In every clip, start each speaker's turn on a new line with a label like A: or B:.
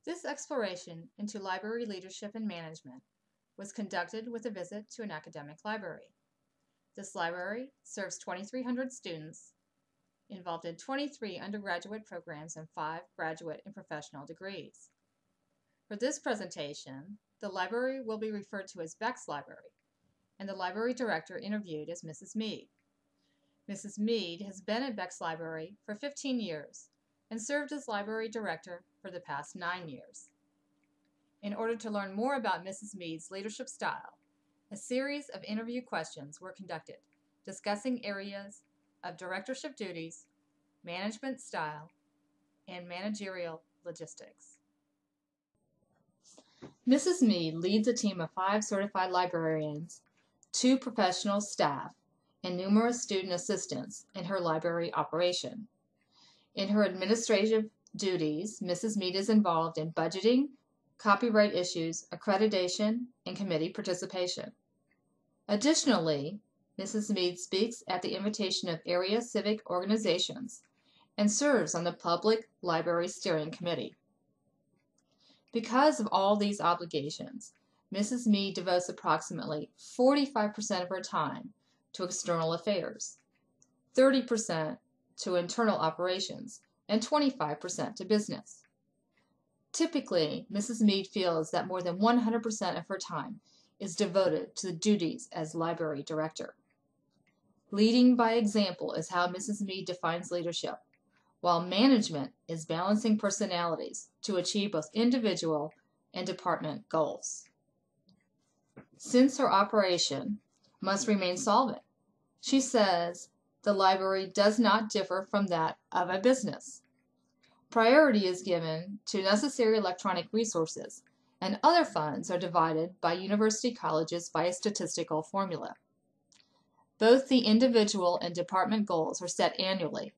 A: This exploration into library leadership and management was conducted with a visit to an academic library. This library serves 2,300 students, involved in 23 undergraduate programs and 5 graduate and professional degrees. For this presentation, the library will be referred to as Beck's Library, and the library director interviewed as Mrs. Mead. Mrs. Mead has been at Beck's Library for 15 years and served as library director for the past 9 years. In order to learn more about Mrs. Mead's leadership style, a series of interview questions were conducted discussing areas of directorship duties, management style, and managerial logistics. Mrs. Mead leads a team of 5 certified librarians, 2 professional staff, and numerous student assistants in her library operation. In her administrative duties, Mrs. Mead is involved in budgeting, copyright issues, accreditation, and committee participation. Additionally, Mrs. Mead speaks at the invitation of area civic organizations and serves on the Public Library Steering Committee. Because of all these obligations, Mrs. Mead devotes approximately 45% of her time to external affairs, 30% to internal operations, and 25% to business. Typically, Mrs. Mead feels that more than 100% of her time is devoted to the duties as library director. Leading by example is how Mrs. Mead defines leadership, while management is balancing personalities to achieve both individual and department goals. Since her operation must remain solvent, she says the library does not differ from that of a business. Priority is given to necessary electronic resources, and other funds are divided by university colleges by a statistical formula. Both the individual and department goals are set annually,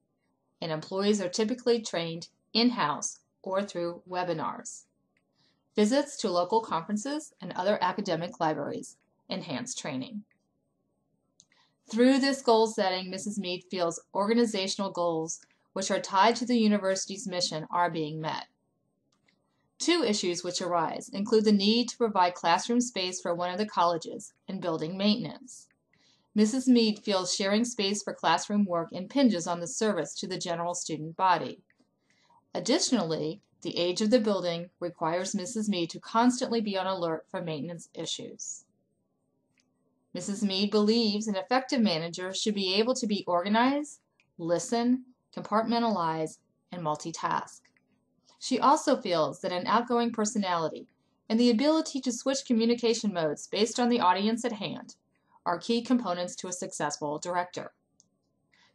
A: and employees are typically trained in-house or through webinars. Visits to local conferences and other academic libraries enhance training. Through this goal setting, Mrs. Mead feels organizational goals which are tied to the university's mission are being met. 2 issues which arise include the need to provide classroom space for one of the colleges and building maintenance. Mrs. Mead feels sharing space for classroom work impinges on the service to the general student body. Additionally, the age of the building requires Mrs. Mead to constantly be on alert for maintenance issues. Mrs. Mead believes an effective manager should be able to be organized, listen, compartmentalize, and multitask. She also feels that an outgoing personality and the ability to switch communication modes based on the audience at hand are key components to a successful director.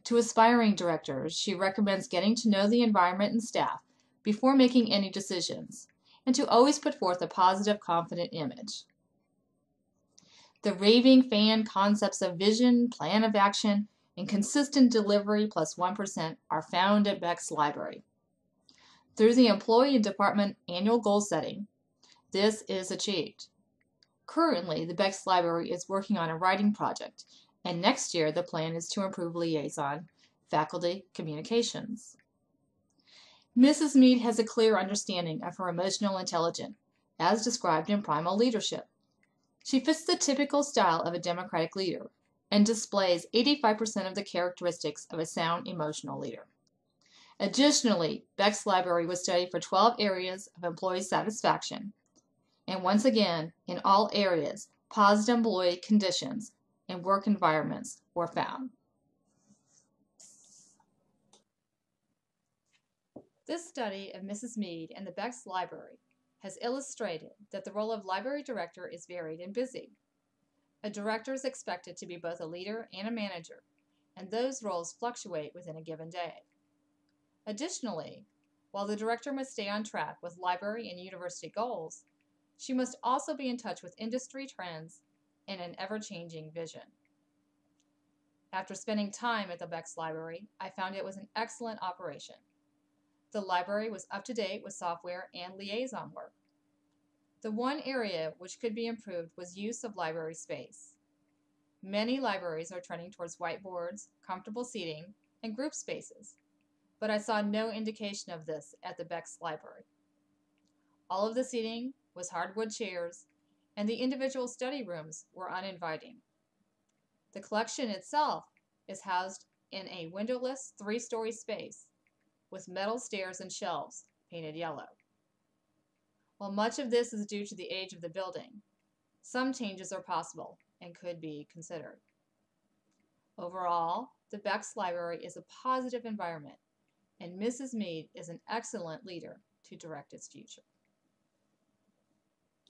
A: To aspiring directors, she recommends getting to know the environment and staff before making any decisions, and to always put forth a positive, confident image. The raving fan concepts of vision, plan of action, and consistent delivery plus 1% are found at Beck's Library. Through the employee and department annual goal setting, this is achieved. Currently, the Beck's Library is working on a writing project, and next year the plan is to improve liaison faculty communications. Mrs. Mead has a clear understanding of her emotional intelligence, as described in Primal Leadership. She fits the typical style of a democratic leader and displays 85% of the characteristics of a sound emotional leader. Additionally, Beck's Library was studied for 12 areas of employee satisfaction, and once again, in all areas, positive employee conditions and work environments were found. This study of Mrs. Mead and the Beck's Library has illustrated that the role of library director is varied and busy. A director is expected to be both a leader and a manager, and those roles fluctuate within a given day. Additionally, while the director must stay on track with library and university goals, she must also be in touch with industry trends and an ever-changing vision. After spending time at the Beck's Library, I found it was an excellent operation. The library was up to date with software and liaison work. The one area which could be improved was use of library space. Many libraries are trending towards whiteboards, comfortable seating, and group spaces, but I saw no indication of this at the Beck's Library. All of the seating was hardwood chairs, and the individual study rooms were uninviting. The collection itself is housed in a windowless 3-story space with metal stairs and shelves painted yellow. While much of this is due to the age of the building, some changes are possible and could be considered. Overall, the Beck's Library is a positive environment, and Mrs. Mead is an excellent leader to direct its future.